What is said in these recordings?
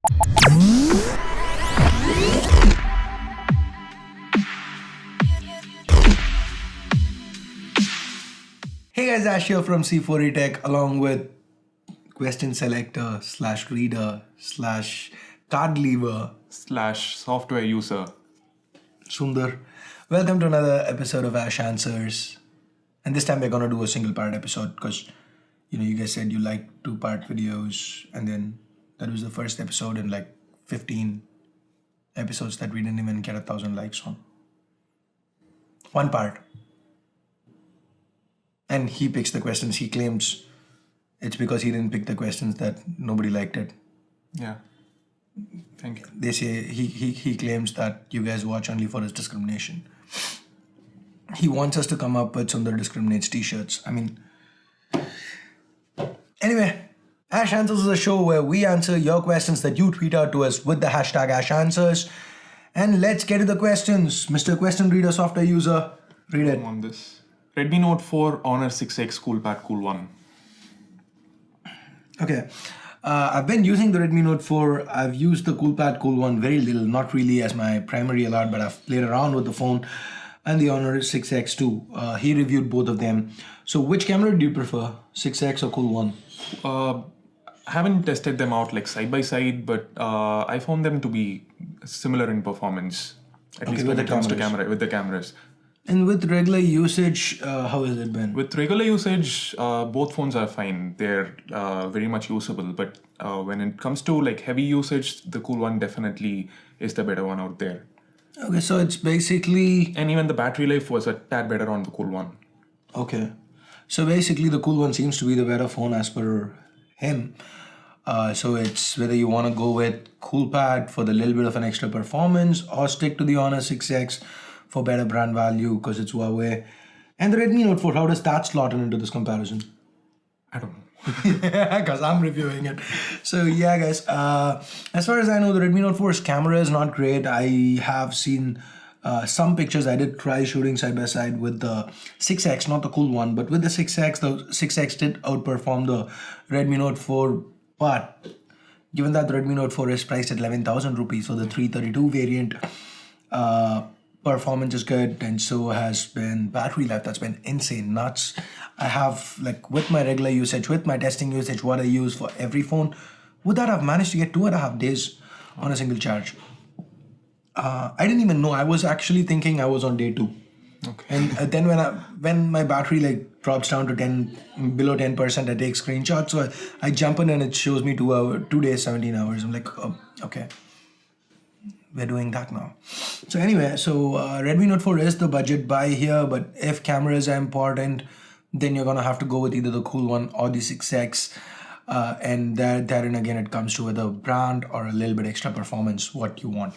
Hey guys, Ash here from C4E Tech along with question selector / reader / card lever / software user. Sundar. Welcome to another episode of Ash Answers. And this time we're going to do a single part episode because you guys said you like 2-part videos, and then that was the first episode in like 15 episodes that we didn't even get 1,000 likes on. One part. And he picks the questions. He claims it's because he didn't pick the questions that nobody liked it. Yeah. Thank you. They say he claims that you guys watch only for his discrimination. He wants us to come up with Sundar Discriminates t-shirts. Anyway, Ash Answers is a show where we answer your questions that you tweet out to us with the hashtag Ash Answers. And let's get to the questions. Mr. Question Reader, software user, read it. On this. Redmi Note 4 Honor 6X Cool1. Okay. I've been using the Redmi Note 4. I've used the Cool1 very little, not really as my primary a lot, but I've played around with the phone and the Honor 6X too. He reviewed both of them. So which camera do you prefer, 6X or Cool1? I haven't tested them out like side by side, but I found them to be similar in performance, at least when it comes to with the cameras. And with regular usage, how has it been? With regular usage, both phones are fine. They're very much usable. But when it comes to like heavy usage, the Cool1 definitely is the better one out there. Okay, so it's basically... And even the battery life was a tad better on the Cool1. Okay. So basically the Cool1 seems to be the better phone as per him. So it's whether you want to go with CoolPad for the little bit of an extra performance or stick to the Honor 6X for better brand value because it's Huawei. And the Redmi Note 4, how does that slot into this comparison? I don't know. Because I'm reviewing it. So yeah, guys, as far as I know, the Redmi Note 4's camera is not great. I have seen some pictures. I did try shooting side by side with the 6X, not the Cool1, but with the 6X, the 6X did outperform the Redmi Note 4. But given that the Redmi Note 4 is priced at 11,000 rupees for the 332 variant, performance is good, and so has been battery life. That's been insane, nuts. I have, like, with my regular usage, with my testing usage, what I use for every phone, with that I've managed to get 2.5 days on a single charge. I didn't even know. I was actually thinking I was on day 2. Okay. And then when my battery like drops down to below 10%, I take screenshots. So I jump in and it shows me 2 days, 17 hours. I'm like, oh, okay. We're doing that now. So anyway, Redmi Note 4 is the budget buy here, but if cameras are important, then you're gonna have to go with either the Cool1 or the 6X. And therein again, it comes to whether brand or a little bit extra performance, what you want.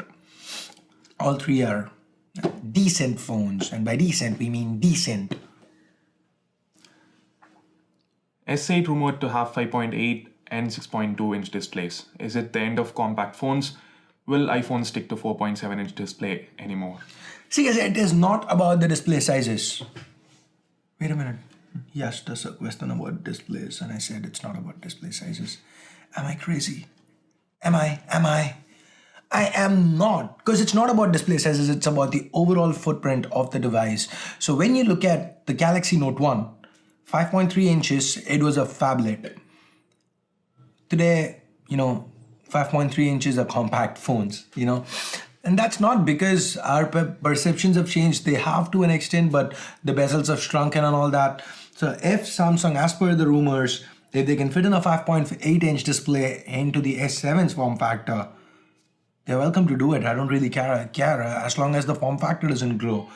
All three are decent phones, and by decent we mean decent. S8 rumored to have 5.8 and 6.2 inch displays. Is it the end of compact phones? Will iPhone stick to 4.7 inch display anymore? See, guys, it is not about the display sizes. Wait a minute. He asked us a question about displays, and I said it's not about display sizes. Am I crazy? Am I? I am not, because it's not about display sizes, it's about the overall footprint of the device. So when you look at the Galaxy Note 1, 5.3 inches, it was a phablet. Today, 5.3 inches are compact phones, And that's not because our perceptions have changed. They have to an extent, but the bezels have shrunken and all that. So if Samsung, as per the rumors, if they can fit in a 5.8 inch display into the S7's form factor, they're welcome to do it. I don't really care as long as the form factor doesn't grow.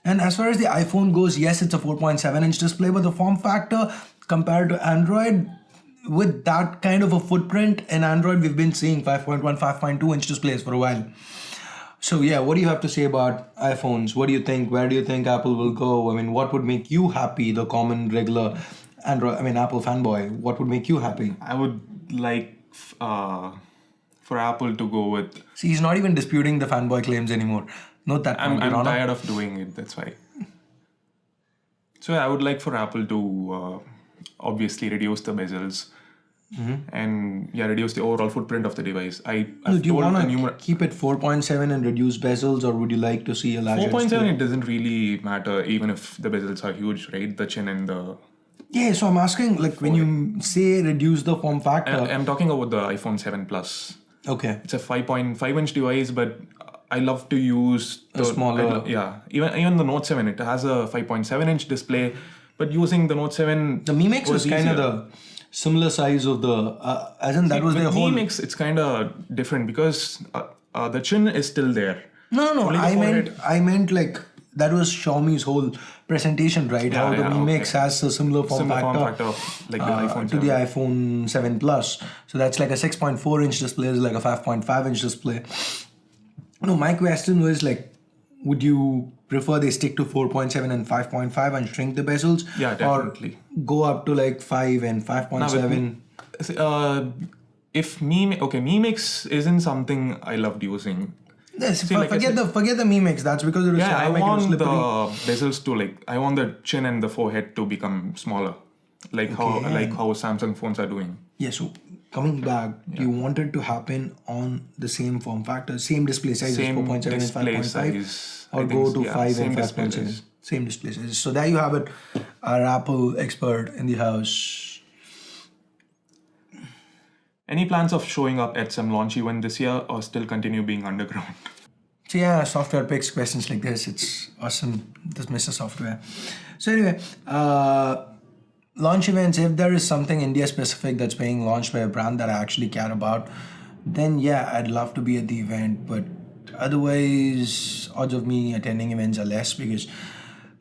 And as far as the iPhone goes, yes, it's a 4.7 inch display, but the form factor compared to Android, with that kind of a footprint in Android, we've been seeing 5.1, 5.2 inch displays for a while. So yeah, what do you have to say about iPhones? What do you think? Where do you think Apple will go? What would make you happy, the common, regular Apple fanboy? What would make you happy? I would like for Apple to go with... See, he's not even disputing the fanboy claims anymore. Note that. I'm tired of doing it, that's why. So I would like for Apple to obviously reduce the bezels and reduce the overall footprint of the device. Do you want to keep it 4.7 and reduce bezels, or would you like to see a larger 4.7? It doesn't really matter even if the bezels are huge, right? The chin and the... Yeah, so I'm asking, like, when you say reduce the form factor... I'm talking about the iPhone 7 Plus. Okay. It's a 5.5-inch device, but I love to use the smaller... Even the Note 7, it has a 5.7-inch display, but using the Note 7... The Mi Mix was kind of the similar size of the... as in that was their whole... Mi Mix, it's kind of different because the chin is still there. No. I meant like... That was Xiaomi's whole presentation, right? How the Mi Mix has a similar form factor like the iPhone 7. To the iPhone 7 Plus. So that's like a 6.4-inch display, is like a 5.5-inch display. No, my question was like, would you prefer they stick to 4.7 and 5.5 and shrink the bezels? Yeah, definitely. Or go up to like 5 and 5.7? Mi Mix isn't something I loved using. Yes, forget the Mi Mix. That's because it was I want the bezels to I want the chin and the forehead to become smaller, how Samsung phones are doing. Yeah. So coming back, do you want it to happen on the same form factor, same display size, 4.7 and 5.5, or go to 5 and 5.7? Same display size. So there you have it, our Apple expert in the house. Any plans of showing up at some launch event this year, or still continue being underground? So yeah, software picks questions like this. It's awesome, this Mr. Software. So anyway, launch events, if there is something India specific that's being launched by a brand that I actually care about, then yeah, I'd love to be at the event. But otherwise, odds of me attending events are less because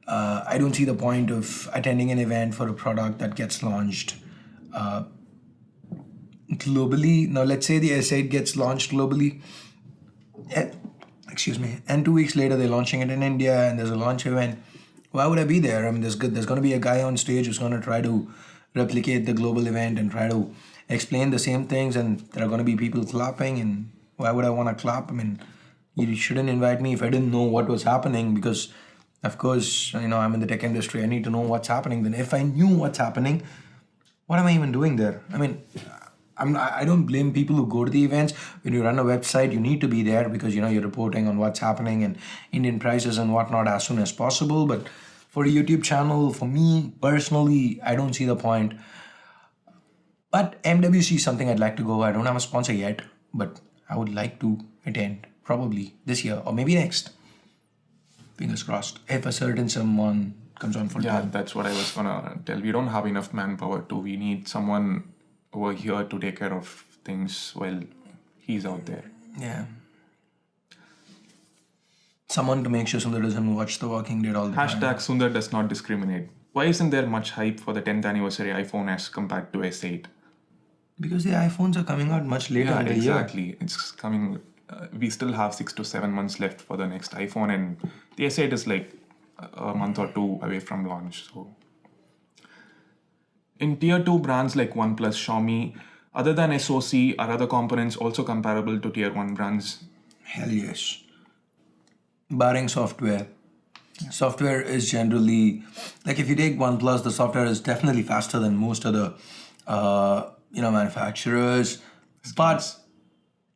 I don't see the point of attending an event for a product that gets launched globally. Now let's say the S8 gets launched globally, and 2 weeks later they're launching it in India and there's a launch event. Why would I be there? I mean, there's going to be a guy on stage who's going to try to replicate the global event and try to explain the same things, and there are going to be people clapping, and why would I want to clap? I mean, you shouldn't invite me if I didn't know what was happening, because of course, I'm in the tech industry. I need to know what's happening. Then if I knew what's happening, what am I even doing there? I mean, I don't blame people who go to the events. When you run a website, you need to be there because you're reporting on what's happening and Indian prices and whatnot as soon as possible. But for a YouTube channel, for me personally, I don't see the point. But MWC is something I'd like to go. I don't have a sponsor yet, but I would like to attend probably this year or maybe next. Fingers crossed. If a certain someone comes on full time. Yeah, that's what I was gonna tell. We don't have enough manpower too. We need someone over here to take care of things while he's out there. Yeah. Someone to make sure Sundar doesn't watch The Walking Dead all the time. #Sundar does not discriminate. Why isn't there much hype for the 10th anniversary iPhone as compared to S8? Because the iPhones are coming out much later in the year. Exactly. It's coming. We still have 6 to 7 months left for the next iPhone, and the S8 is like a month or two away from launch. So, in tier 2 brands like OnePlus, Xiaomi, other than SoC, are other components also comparable to tier 1 brands? Hell yes. Barring software. Software is generally, like if you take OnePlus, the software is definitely faster than most other manufacturers. But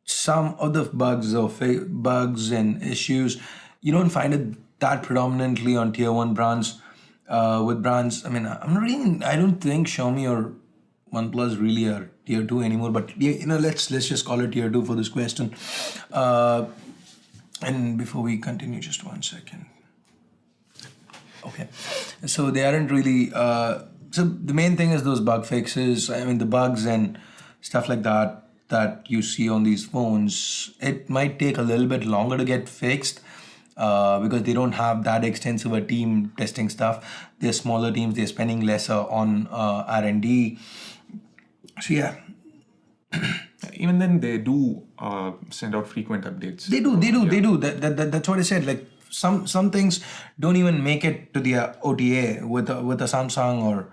some of the bugs and issues, you don't find it that predominantly on tier 1 brands. With brands, I mean, I don't think Xiaomi or OnePlus really are tier 2 anymore, but let's just call it tier 2 for this question. And before we continue, just 1 second. Okay, so they aren't really, so the main thing is those bug fixes. I mean, the bugs and stuff like that you see on these phones, it might take a little bit longer to get fixed. Because they don't have that extensive a team testing stuff. They're smaller teams, they're spending lesser on R&D. So yeah. Even then, they do send out frequent updates. They do. That's what I said. Like some things don't even make it to the OTA with a Samsung or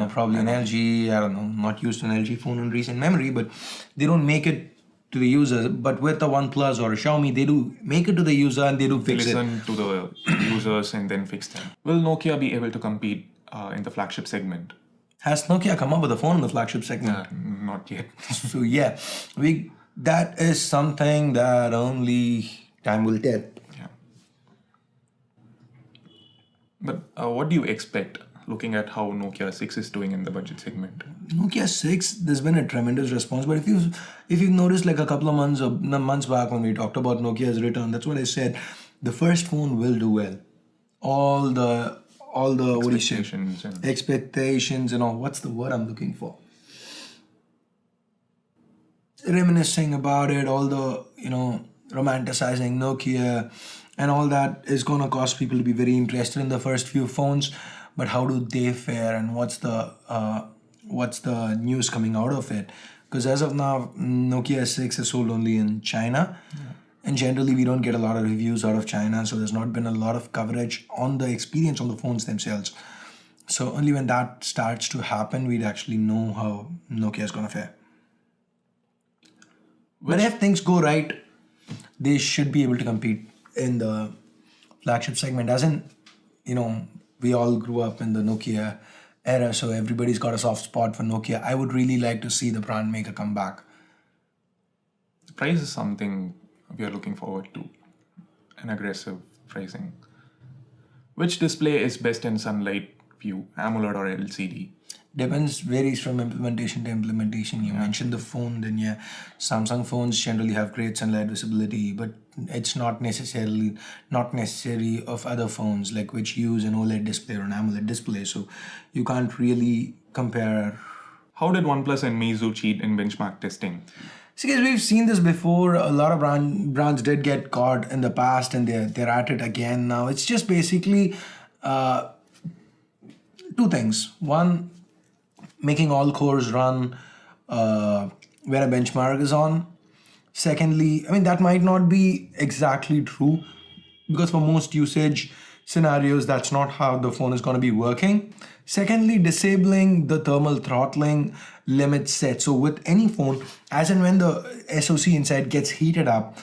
probably an LG. I don't know, not used an LG phone in recent memory, but they don't make it to the user. But with a OnePlus or a Xiaomi, they do make it to the user and they do fix it. Listen to the users and then fix them. Will Nokia be able to compete in the flagship segment? Has Nokia come up with a phone in the flagship segment? Not yet. So yeah, that is something that only time will tell. Yeah. But what do you expect looking at how Nokia 6 is doing in the budget segment? Nokia 6, there's been a tremendous response. But if you've noticed, like a couple of months back when we talked about Nokia's return, that's what I said. The first phone will do well. All the what do you say? Expectations and all. What's the word I'm looking for? Reminiscing about it, all the romanticizing Nokia and all that is gonna cause people to be very interested in the first few phones. But how do they fare, and what's the news coming out of it? Because as of now, Nokia 6 is sold only in China. Yeah. And generally, we don't get a lot of reviews out of China, so there's not been a lot of coverage on the experience on the phones themselves. So only when that starts to happen, we'd actually know how Nokia is going to fare. But if things go right, they should be able to compete in the flagship segment. As in, we all grew up in the Nokia era, so everybody's got a soft spot for Nokia. I would really like to see the brand make a comeback. The price is something we are looking forward to, an aggressive pricing. Which display is best in sunlight view, AMOLED or LCD? Varies from implementation to implementation. You mentioned the phone, then Samsung phones generally have great sunlight visibility, but it's not necessary of other phones like which use an OLED display or an AMOLED display. So you can't really compare. How did OnePlus and Meizu cheat in benchmark testing? See, guys, we've seen this before. A lot of brands did get caught in the past, and they're at it again now. It's just basically two things. One, making all cores run where a benchmark is on. Secondly, that might not be exactly true, because for most usage scenarios, that's not how the phone is going to be working. Secondly, disabling the thermal throttling limit set. So with any phone, as and when the SoC inside gets heated up,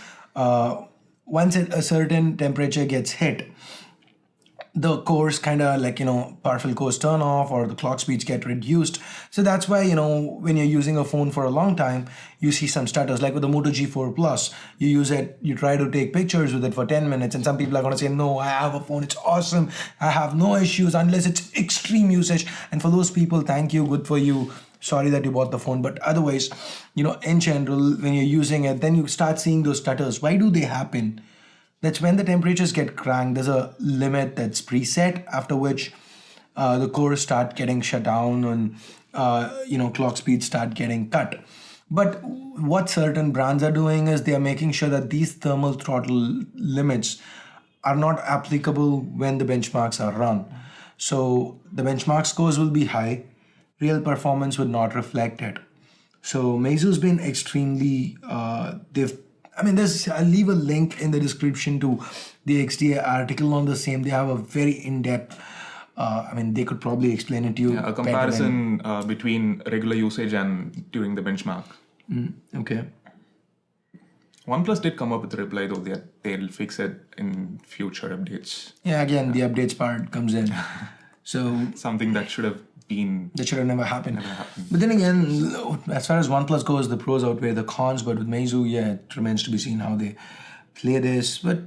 once a certain temperature gets hit, the cores kind of powerful cores turn off or the clock speeds get reduced. So that's why, when you're using a phone for a long time, you see some stutters. Like with the Moto G4 Plus, you use it, you try to take pictures with it for 10 minutes, and some people are going to say, no, I have a phone, it's awesome, I have no issues unless it's extreme usage. And for those people, thank you, good for you. Sorry that you bought the phone. But otherwise, in general, when you're using it, then you start seeing those stutters. Why do they happen? That's when the temperatures get cranked. There's a limit that's preset, after which the cores start getting shut down and clock speeds start getting cut. But what certain brands are doing is they are making sure that these thermal throttle limits are not applicable when the benchmarks are run. So the benchmark scores will be high, real performance would not reflect it. So Meizu's been extremely, I'll leave a link in the description to the XDA article on the same. They have a very in-depth, they could probably explain it to you. Yeah, a comparison between regular usage and during the benchmark. Okay. OnePlus did come up with a reply though that they'll fix it in future updates. Yeah, again, the updates part comes in. So something that should have never happened. But then again, as far as OnePlus goes, the pros outweigh the cons. But with Meizu, it remains to be seen how they play this. But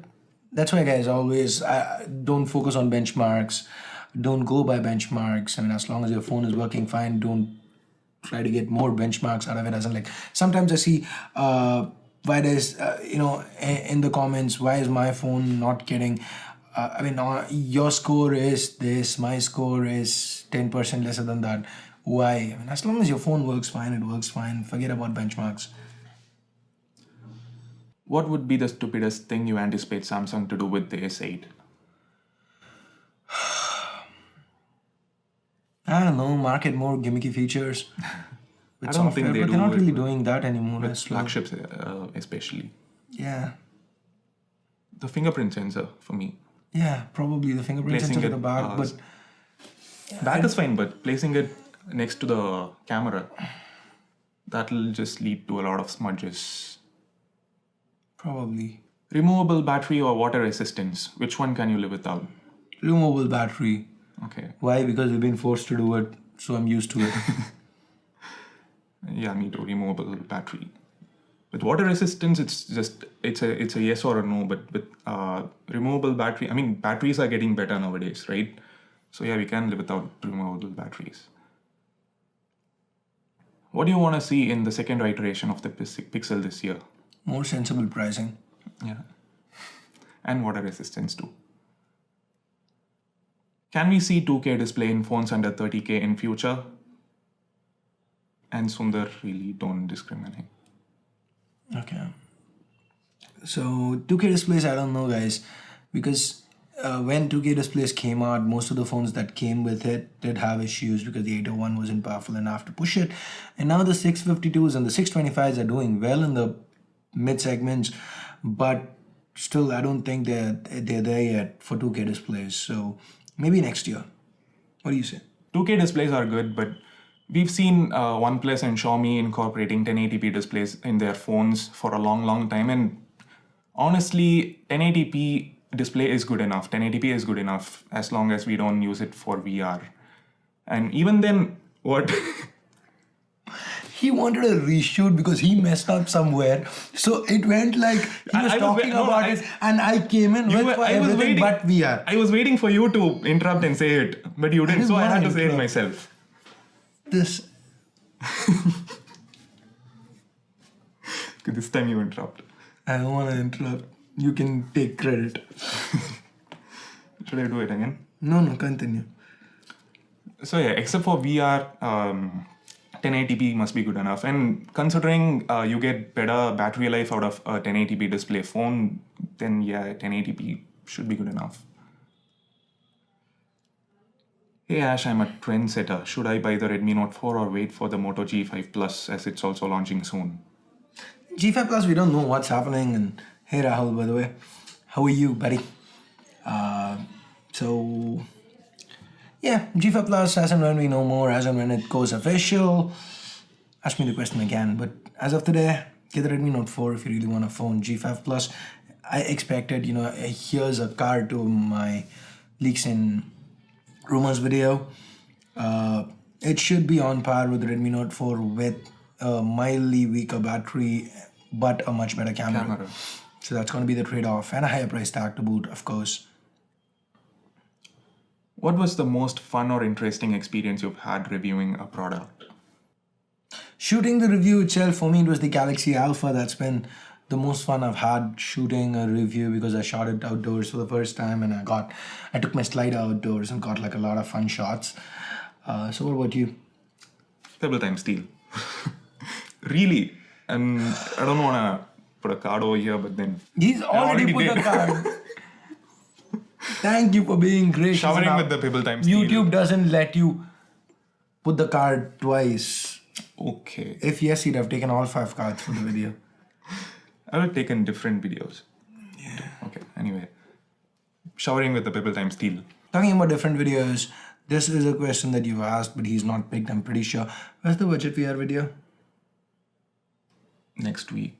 that's why, guys, always don't focus on benchmarks. Don't go by benchmarks. As long as your phone is working fine, don't try to get more benchmarks out of it. As in, sometimes I see why does in the comments, why is my phone not getting your score is this, my score is 10% lesser than that. Why? As long as your phone works fine, it works fine. Forget about benchmarks. What would be the stupidest thing you anticipate Samsung to do with the S8? I don't know, market more gimmicky features. I don't think they're not really doing that anymore. With flagships especially. Yeah. The fingerprint sensor for me. Yeah, probably the fingerprint sensor at the back, but back is fine, but placing it next to the camera, that'll just lead to a lot of smudges. Probably. Removable battery or water resistance, which one can you live without? Removable battery. Okay. Why? Because we've been forced to do it so I'm used to it. Yeah, me too. Removable battery. With water resistance, it's a yes or a no. But with removable battery, I mean, batteries are getting better nowadays, right? So yeah, we can live without removable batteries. What do you want to see in the second iteration of the Pixel this year? More sensible pricing. Yeah. And water resistance too. Can we see 2K display in phones under 30K in future? And Sundar really don't discriminate. Okay. So 2K displays, I don't know, guys, because when 2K displays came out, most of the phones that came with it did have issues because the 801 wasn't powerful enough to push it. And now the 652s and the 625s are doing well in the mid segments, but still, I don't think they're there yet for 2K displays. So maybe next year. What do you say? 2K displays are good, but we've seen OnePlus and Xiaomi incorporating 1080p displays in their phones for a long time. And honestly, 1080p display is good enough. 1080p is good enough as long as we don't use it for VR. And even then, what? He wanted a reshoot because he messed up somewhere. So it went like he was talking about it, and I came in with everything but VR. I was waiting for you to interrupt and say it, but you didn't, so I had to say it myself. This time you interrupt. I don't want to interrupt. You can take credit. Should I do it again? No, continue. So yeah, except for VR, 1080p must be good enough. And considering you get better battery life out of a 1080p display phone, then yeah, 1080p should be good enough. Hey Ash, I'm a trendsetter. Should I buy the Redmi Note 4 or wait for the Moto G5 Plus as it's also launching soon? G5 Plus, we don't know what's happening. And hey Rahul, by the way, how are you, buddy? So yeah, G5 Plus, as and when we know more, as and when it goes official. Ask me the question again, but as of today, get the Redmi Note 4 if you really want a phone. G5 Plus, I expected, here's a card to my leaks in rumors video. It should be on par with the Redmi Note 4 with a mildly weaker battery, but a much better camera. So that's going to be the trade-off, and a higher price tag to boot, of course. What was the most fun or interesting experience you've had reviewing a product? Shooting the review itself, for me, it was the Galaxy Alpha. That's been the most fun I've had shooting a review because I shot it outdoors for the first time, and I took my slider outdoors and got like a lot of fun shots. So what about you? Pebble Time Steel. Really? And I don't want to put a card over here, but then... He's already put a card. Thank you for being gracious. Showering with the Pebble Time Steel. YouTube doesn't let you put the card twice. Okay. If yes, he'd have taken all 5 cards for the video. I would have taken different videos. Yeah. Okay, anyway. Showering with the Pebble Time Steel. Talking about different videos, this is a question that you've asked, but he's not picked, I'm pretty sure. Where's the budget VR video? Next week.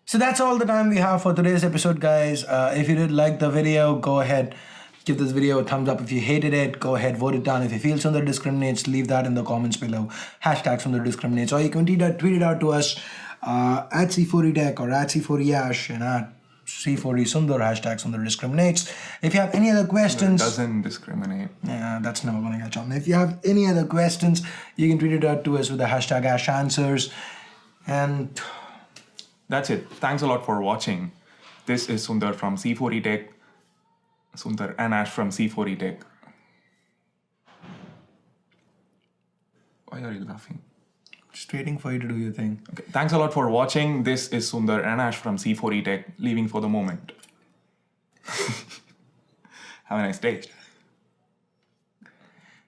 So that's all the time we have for today's episode, guys. If you did like the video, go ahead, give this video a thumbs up. If you hated it, go ahead, vote it down. If you feel Sundar discriminates, leave that in the comments below. Hashtag Sundar discriminates. Or you can tweet it out to us at C4eTech or at C4eAsh and at C4eSundar, hashtag Sundar discriminates. If you have any other questions... It doesn't discriminate. Yeah, that's never going to catch on. If you have any other questions, you can tweet it out to us with the hashtag AshAnswers. And... that's it. Thanks a lot for watching. This is Sundar from C4eTech. Sundar and Ash from C4eTech. Why are you laughing? Just waiting for you to do your thing. Okay. Thanks a lot for watching. This is Sundar and Ash from C4eTech, leaving for the moment. Have a nice day.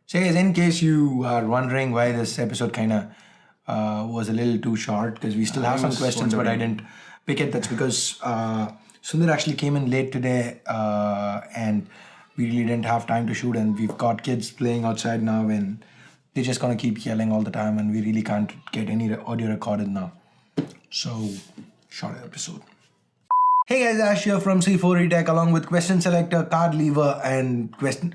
So guys, in case you are wondering why this episode kind of was a little too short, because we still have some questions, but I didn't pick it. That's because Sundar actually came in late today and we really didn't have time to shoot, and we've got kids playing outside now and they're just going to keep yelling all the time and we really can't get any audio recorded now. So, short episode. Hey guys, Ash here from C4eTech along with Question Selector, Card Lever and Question...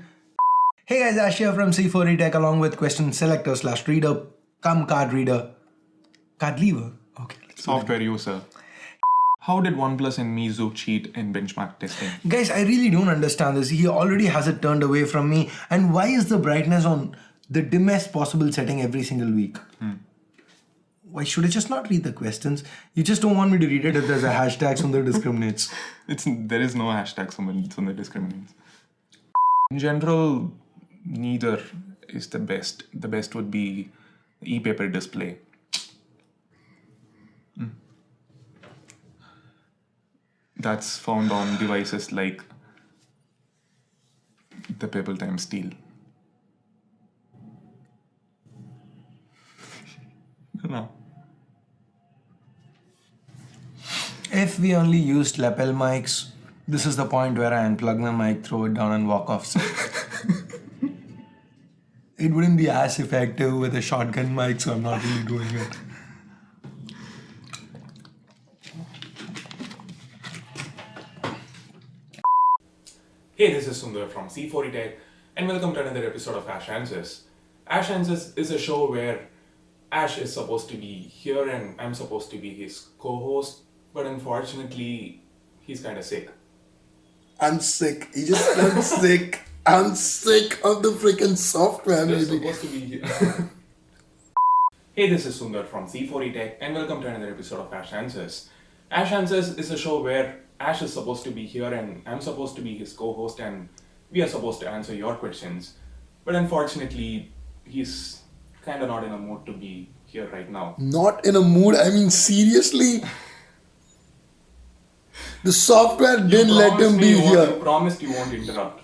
Hey guys, Ash here from C4E Tech along with question selector slash reader, come card reader, card lever. Okay. Software user. How did OnePlus and Meizu cheat in benchmark testing? Guys, I really don't understand this. He already has it turned away from me. And why is the brightness on the dimmest possible setting every single week? Why should I just not read the questions? You just don't want me to read it if there's a hashtag Sundar discriminates. There is no hashtag Sundar discriminates. In general, neither is the best. The best would be e-paper display. That's found on devices like the Pebble Time Steel. No. If we only used lapel mics, this is the point where I unplug the mic, throw it down and walk off set. It wouldn't be as effective with a shotgun mic, so I'm not really doing it. Hey, this is Sundar from C4E Tech, and welcome to another episode of Ash Answers. Ash Answers is a show where Ash is supposed to be here and I'm supposed to be his co-host, but unfortunately, he's kind of sick. I'm sick. He just said sick. I'm sick of the freaking software, You're maybe. supposed to be here. Hey, this is Sundar from C4E Tech, and welcome to another episode of Ash Answers. Ash Answers is a show where Ash is supposed to be here and I'm supposed to be his co-host, and we are supposed to answer your questions. But unfortunately, he's kind of not in a mood to be here right now. Not in a mood. I mean, seriously? The software didn't let him be You here. promised you won't interrupt.